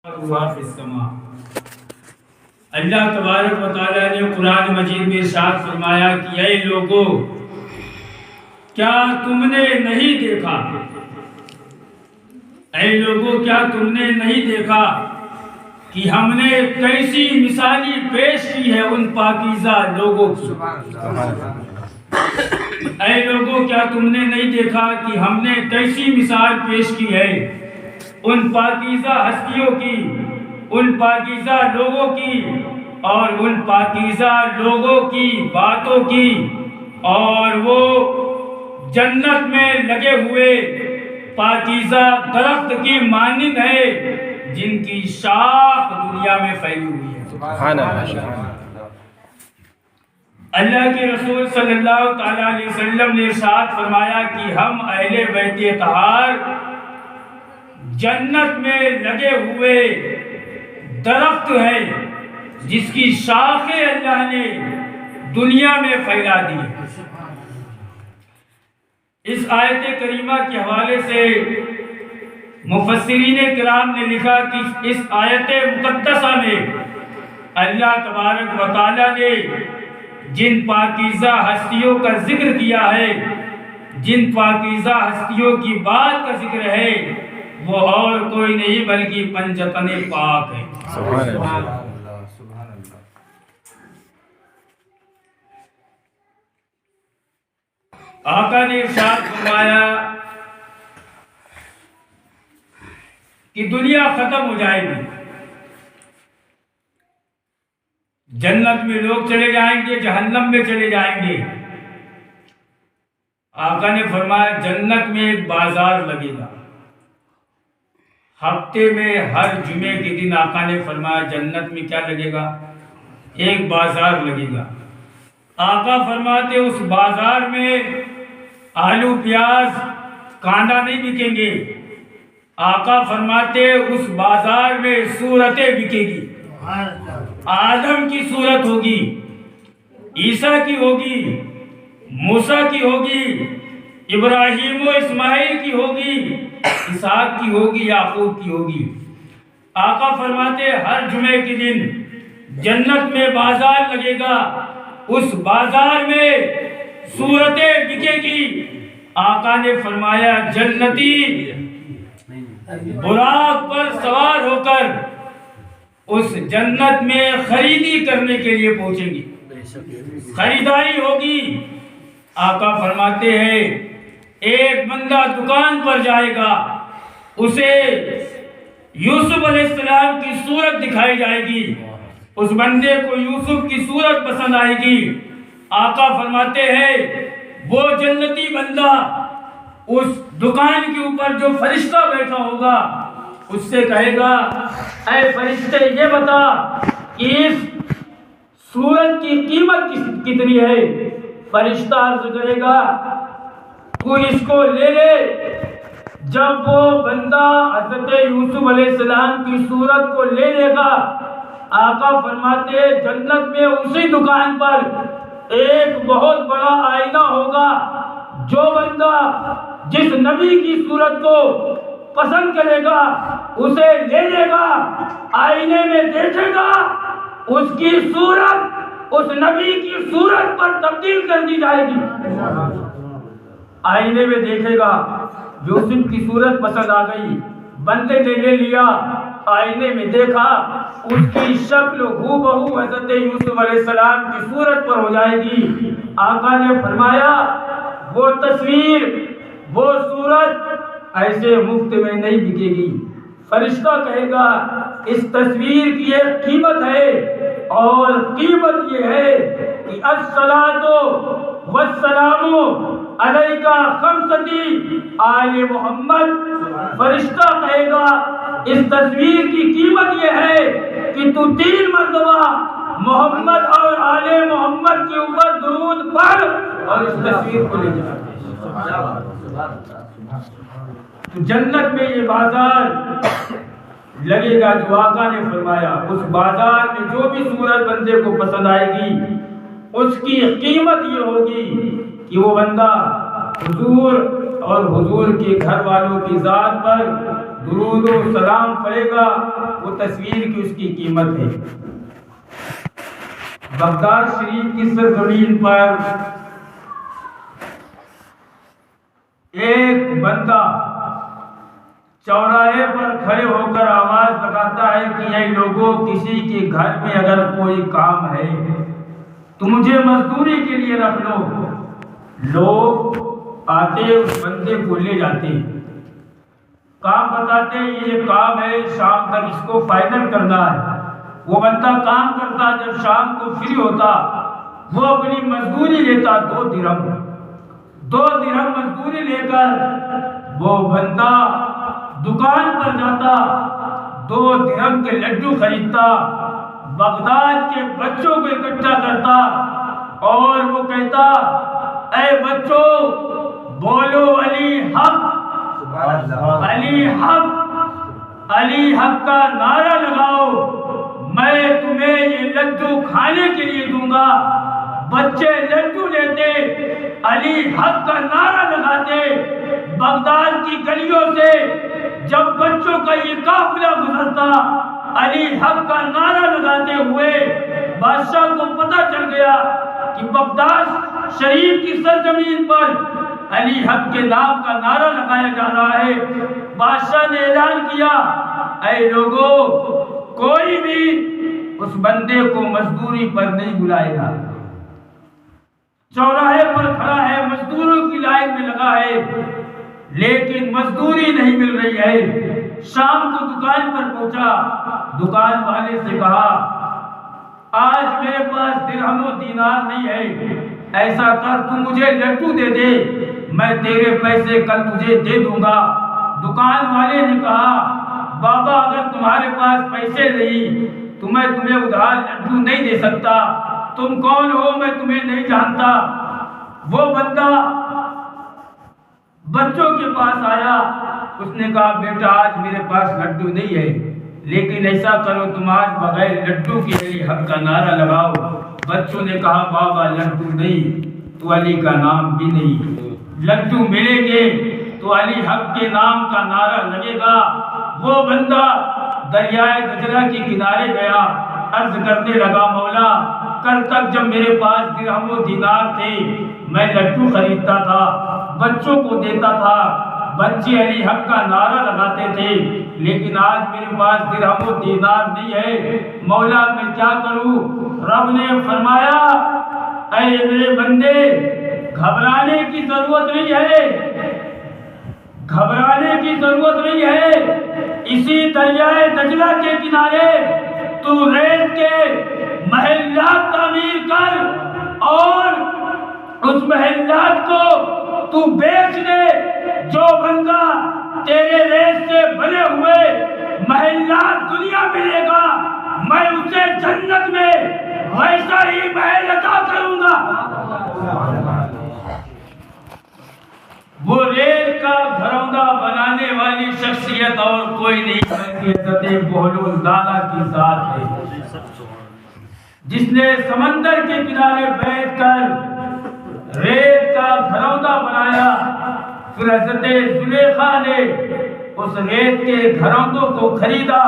اللہ تبارک و تعالیٰ نے قرآن مجید میں ارشاد فرمایا کہ اے لوگو، کیا تم نے نہیں دیکھا، اے لوگو کیا تم نے نہیں دیکھا کہ ہم نے کیسی مثالی پیش کی ہے ان پاکیزہ لوگوں کی۔ اے لوگو کیا تم نے نہیں دیکھا کہ ہم نے کیسی مثال پیش کی ہے ان پاکیزہ ہستیوں کی، ان پاکیزہ لوگوں کی، اور ان پاکیزہ لوگوں کی باتوں کی، اور وہ جنت میں لگے ہوئے پاکیزہ درخت کی مانند ہے جن کی شاخ دنیا میں پھیلی ہوئی ہے۔ سبحان اللہ۔ اللہ کے رسول صلی اللہ تعالیٰ علیہ وسلم نے ارشاد فرمایا کہ ہم اہل بیت اطہار جنت میں لگے ہوئے درخت ہے جس کی شاخیں اللہ نے دنیا میں پھیلا دی۔ اس آیت کریمہ کے حوالے سے مفسرین کرام نے لکھا کہ اس آیت مقدسہ میں اللہ تبارک و تعالیٰ نے جن پاکیزہ ہستیوں کا ذکر کیا ہے، جن پاکیزہ ہستیوں کی بات کا ذکر ہے، وہ اور کوئی نہیں بلکہ پنجتن پاک ہے۔ سبحان اللہ۔ آقا نے ارشاد فرمایا کہ دنیا ختم ہو جائے گی، جنت میں لوگ چلے جائیں گے، جہنم میں چلے جائیں گے۔ آقا نے فرمایا جنت میں ایک بازار لگے گا، ہفتے میں ہر جمعے کے دن آقا نے فرمایا جنت میں کیا لگے گا؟ ایک بازار لگے گا۔ آقا فرماتے اس بازار میں آلو پیاز کاندا نہیں بکیں گے، آقا فرماتے اس بازار میں صورتیں بکے گی۔ آدم کی صورت ہوگی، عیسیٰ کی ہوگی، موسیٰ کی ہوگی، ابراہیم و اسماعیل کی ہوگی، اسحاق کی ہوگی، یعقوب کی ہوگی۔ آقا فرماتے ہر جمعے کے دن جنت میں بازار لگے گا، اس بازار میں صورتیں بکے گی۔ آقا نے فرمایا جنتی براق پر سوار ہو کر اس جنت میں خریدی کرنے کے لیے پہنچیں گی، خریداری ہوگی۔ آقا فرماتے ہیں ایک بندہ دکان پر جائے گا، اسے یوسف علیہ السلام کی صورت دکھائی جائے گی، اس بندے کو یوسف کی صورت پسند آئے گی۔ آقا فرماتے ہیں وہ جنتی بندہ اس دکان کے اوپر جو فرشتہ بیٹھا ہوگا اس سے کہے گا اے فرشتے یہ بتا کہ اس صورت کی قیمت کتنی ہے؟ فرشتہ عرض کرے گا تو اس کو لے لے۔ جب وہ بندہ حضرت یوسف علیہ السلام کی صورت کو لے لے گا، آقا فرماتے جنت میں اسی دکان پر ایک بہت بڑا آئینہ ہوگا۔ جو بندہ جس نبی کی صورت کو پسند کرے گا اسے لے لے گا، آئینے میں دیکھے گا، اس کی صورت اس نبی کی صورت پر تبدیل کر دی جائے گی۔ آئینے میں دیکھے گا یوسف کی صورت پسند آ گئی، بندے نے لے لیا، آئینے میں دیکھا اس کی شکل ہو بہو حضرت یوسف علیہ السلام کی صورت پر ہو جائے گی۔ آقا نے فرمایا وہ تصویر وہ صورت ایسے مفت میں نہیں بکے گی۔ فرشتہ کہے گا اس تصویر کی ایک قیمت ہے، اور قیمت یہ ہے کہ الصلاۃ والسلام علیکہ خمستی آل محمد۔ فرشتہ کہے گا اس تصویر کی قیمت یہ ہے کہ تو 3 مرتبہ محمد اور آل محمد کے اوپر درود پڑھ اور اس تصویر کو لے جا۔ جنت میں یہ بازار لگے گا جو آقا نے فرمایا، اس بازار میں جو بھی صورت بندے کو پسند آئے گی اس کی قیمت یہ ہوگی کہ وہ بندہ حضور اور حضور کے گھر والوں کی ذات پر درود و سلام پڑھے گا وہ تصویر کی اس کی قیمت ہے۔ بغداد شریف کی سرزمین پر ایک بندہ چوراہے پر کھڑے ہو کر آواز لگاتا ہے کہ اے لوگوں، کسی کے گھر میں اگر کوئی کام ہے تو مجھے مزدوری کے لیے رکھ لو۔ لوگ آتے اس بندے کو لے جاتے، کام بتاتے یہ کام ہے، شام تک اس کو فائنل کرنا ہے۔ وہ بندہ کام کرتا، جب شام کو فری ہوتا وہ اپنی مزدوری لیتا 2 درہم۔ 2 درہم مزدوری لے کر وہ بندہ دکان پر جاتا، 2 درہم کے لڈو خریدتا، بغداد کے بچوں کو اکٹھا کرتا اور وہ کہتا اے بچوں بولو علی حق، علی حق، علی حق کا نعرہ لگاؤ، میں تمہیں یہ لڈو کھانے کے لیے دوں گا۔ بچے لڈو لیتے، علی حق کا نعرہ لگاتے، بغداد کی گلیوں سے جب بچوں کا یہ قافلہ گزرتا علی حق کا نعرہ لگاتے ہوئے، بادشاہ کو پتہ چل گیا کہ بغداد شریف کی سرزمین پر علی حق کے نام کا نعرہ لگایا جا رہا ہے۔ بادشاہ نے اعلان کیا اے لوگوں، کوئی بھی اس بندے کو مزدوری پر نہیں بلائے گا۔ چوراہے پر کھڑا ہے، مزدوروں کی لائن میں لگا ہے، لیکن مزدوری نہیں مل رہی ہے۔ شام کو دکان پر پہنچا، دکان والے سے کہا آج میرے پاس درہم و دینار نہیں ہے، ایسا کر تو مجھے لڈو دے دے، میں تیرے پیسے کل تجھے دے دوں گا۔ دکان والے نے کہا بابا اگر تمہارے پاس پیسے نہیں تو میں تمہیں ادھار لڈو نہیں دے سکتا، تم کون ہو میں تمہیں نہیں جانتا۔ وہ بندہ بچوں کے پاس آیا، اس نے کہا بیٹا آج میرے پاس لڈو نہیں ہے، لیکن ایسا کرو تم آج بغیر لڈو کے علی حق کا نعرہ لگاؤ۔ بچوں نے کہا بابا لڈو نہیں تو علی کا نام بھی نہیں، لڈو ملیں گے تو علی حق کے نام کا نعرہ لگے گا۔ وہ بندہ دریائے دجلہ کے کنارے گیا، عرض کرنے لگا مولا کل تک جب میرے پاس درہم و دینار تھے میں لڈو خریدتا تھا، بچوں کو دیتا تھا، بچے علی حق کا نعرہ لگاتے تھے، لیکن آج میرے پاس درہم و دینار نہیں ہے، مولا میں کیا کروں؟ رب نے فرمایا اے میرے بندے گھبرانے کی ضرورت نہیں ہے، گھبرانے کی ضرورت نہیں ہے۔ اسی دریائے دجلہ کے کنارے تو ریت کے محلات تعمیر کر اور اس محلات کو تو بیچ دے، جو بندہ تیرے ریت سے بنے ہوئے محلات دنیا میں لے گا میں اسے جنت میں ویسا ہی محل عطا کروں گا۔ وہ ریت کا گھروندا بنانے والی شخصیت اور کوئی نہیں بلکہ حضرت بہلول دانا کی ذات ہے، جس نے سمندر کے کنارے بیٹھ کر ریت کا گھروندا بنایا۔ پھر حضرت زلیخا نے اس ریت کے گھروندوں کو خریدا۔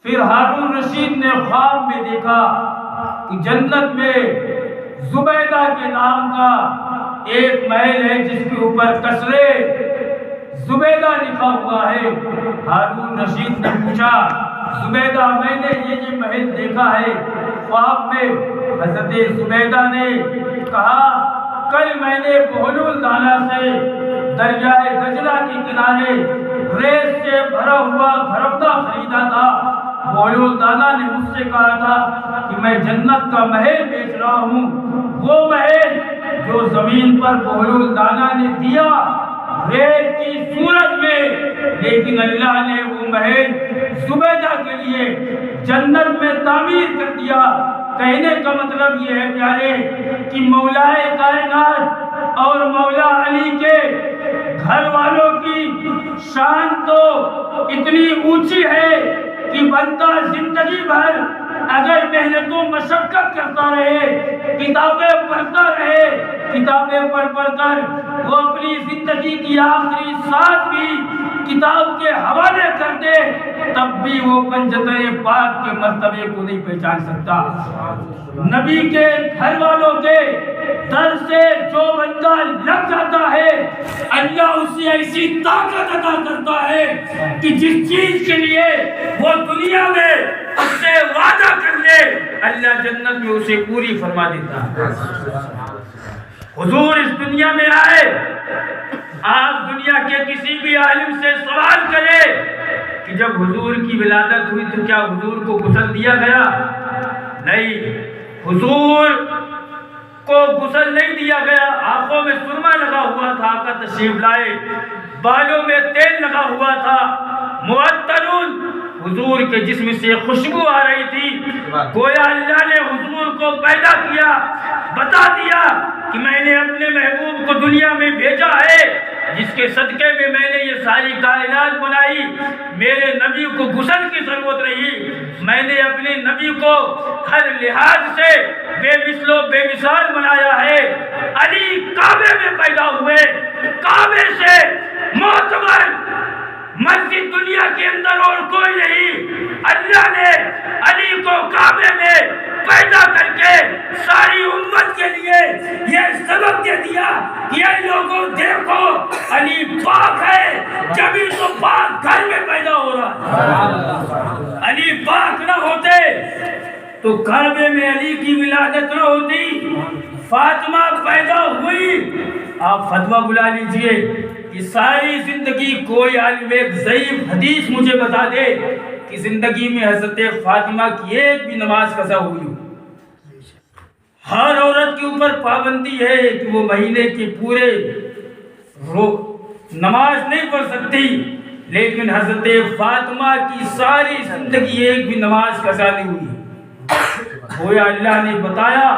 پھر ہارون رشید نے خواب میں دیکھا کہ جنت میں زبیدہ کے نام کا ایک محل ہے جس کے اوپر کسرے زبیدہ لکھا ہوا ہے۔ ہارون رشید نے پوچھا زبیدہ میں نے یہ محل دیکھا ہے خواب میں۔ حضرت زبیدہ نے کہا کل میں نے بہلول دانا سے دریائے دجلہ کے کنارے ریت سے بھرا ہوا گھروندا خریدا تھا۔ بہلول دانا نے مجھ سے کہا تھا کہ میں جنت کا محل بیچ رہا ہوں، وہ محل جو زمین پر بہلول دانا نے دیا ریت کی صورت میں، لیکن اللہ نے وہ محل زبیدہ کے لیے جنت میں تعمیر کر دیا۔ کہنے کا مطلب یہ ہے پیارے کہ مولا کائنات اور مولا علی کے گھر والوں کی شان تو اتنی اونچی ہے کہ بندہ زندگی بھر اگر محنت و مشقت کرتا رہے، کتابیں پڑھتا رہے، کتابیں پڑھ کر وہ اپنی زندگی کی آخری سانس بھی کتاب کے حوالے کر دے، تب بھی وہ پنجتن پاک کے مرتبے کو نہیں پہچان سکتا۔ نبی کے گھر والوں کے در سے جو بندہ لگ جاتا ہے، اللہ اسے ایسی طاقت عطا کرتا ہے کہ جس چیز کے لیے وہ دنیا میں اس سے وعدہ کر لے، اللہ جنت میں اسے پوری فرما دیتا ہے۔ حضور اس دنیا میں آئے، آپ دنیا کے کسی بھی عالم سے سوال کرے کہ جب حضور کی ولادت ہوئی تو کیا حضور کو غسل دیا گیا؟ نہیں، حضور کو غسل نہیں دیا گیا۔ آنکھوں میں سرما لگا ہوا تھا، آقا تشریف لائے، بالوں میں تیل لگا ہوا تھا، معطرون، حضور کے جسم سے خوشبو آ رہی تھی، گویا اللہ نے حضور کو پیدا کیا، بتا دیا کہ میں نے اپنے محبوب کو دنیا میں بھیجا ہے، جس کے صدقے میں نے یہ ساری کائنات بنائی۔ میرے نبی کو غسل کی ضرورت نہیں، میں نے اپنے نبی کو ہر لحاظ سے بے مثل و بے مثال بنایا ہے۔ علی کعبے میں پیدا ہوئے، کعبے سے معتبر مسجد دنیا کے اندر اور کوئی نہیں۔ اللہ نے علی کو کعبے میں پیدا کر کے ساری امت کے لیے یہ سبق دے دیا کہ اے لوگوں دیکھو، علی پاک ہے، جبھی تو پاک گھر میں پیدا ہو رہا ہے۔ علی پاک نہ ہوتے تو کعبے میں علی کی ولادت نہ ہوتی۔ فاطمہ پیدا ہوئی، آپ فتویٰ بلا لیجئے کہ ساری زندگی کوئی عالم ایک ضعیف حدیث مجھے بتا دے کہ زندگی میں حضرت فاطمہ کی ایک بھی نماز قضا ہوئی ہو۔ ہر عورت کے اوپر پابندی ہے کہ وہ مہینے کے پورے نماز نہیں پڑھ سکتی، لیکن حضرت فاطمہ کی ساری زندگی ایک بھی نماز قضا نہیں ہوئی۔ گویا اللہ نے بتایا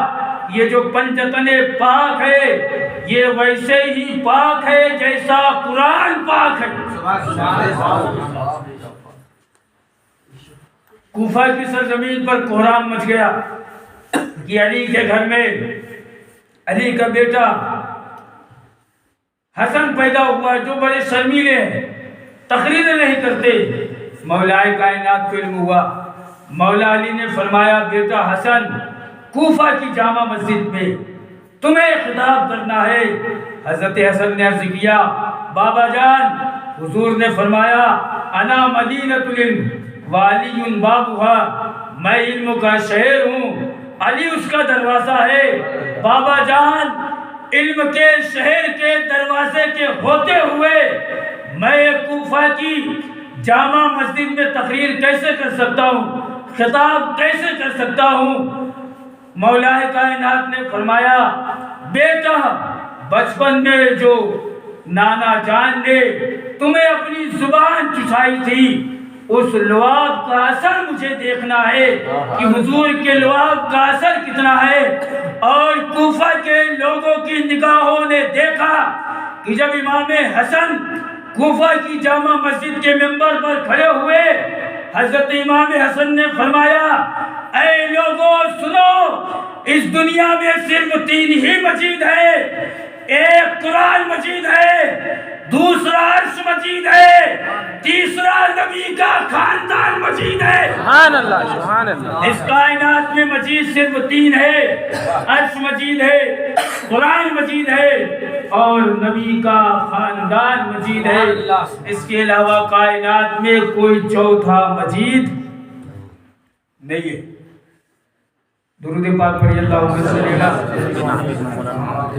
یہ جو پنجتن پاک ہے یہ ویسے ہی پاک ہے جیسا قرآن پاک ہے۔ کوفہ کی سرزمین پر کوہرام مچ گیا کہ علی کے گھر میں علی کا بیٹا حسن پیدا ہوا، جو بڑے شرمیلے ہیں، تقریریں نہیں کرتے۔ مولا کائنات کو علم ہوا، مولا علی نے فرمایا بیٹا حسن، کوفہ کی جامع مسجد میں تمہیں خطاب کرنا ہے۔ حضرت حسن نے عرض کیا بابا جان، حضور نے فرمایا انا مدینۃ العلم وعلی بابها، میں علم کا شہر ہوں، علی اس کا دروازہ ہے۔ بابا جان، علم کے شہر کے دروازے کے ہوتے ہوئے میں کوفہ کی جامع مسجد میں تقریر کیسے کر سکتا ہوں، خطاب کیسے کر سکتا ہوں؟ مولا کائنات نے فرمایا بیٹا، بچپن میں جو نانا جان نے تمہیں اپنی زبان چسائی تھی، اس لعاب کا اثر مجھے دیکھنا ہے کہ حضور کے لعاب کا اثر کتنا ہے۔ اور کوفہ کے لوگوں کی نگاہوں نے دیکھا کہ جب امام حسن کوفہ کی جامع مسجد کے منبر پر کھڑے ہوئے، حضرت امام حسن نے فرمایا اے لوگوں سنو، اس دنیا میں صرف 3 ہی مجید ہے، ایک قرآن مجید ہے، دوسرا عرش مجید ہے، تیسرا نبی کا خاندان مجید ہے۔ سبحان اللہ، سبحان اللہ۔ اس کائنات میں مجید صرف 3 ہے، عرش مجید ہے، قرآن مجید ہے اور نبی کا خاندان مجید ہے۔ اس کے علاوہ کائنات میں کوئی چوتھا مجید نہیں ہے۔ درود پاک پڑھیے، اللہم صلی علی محمد۔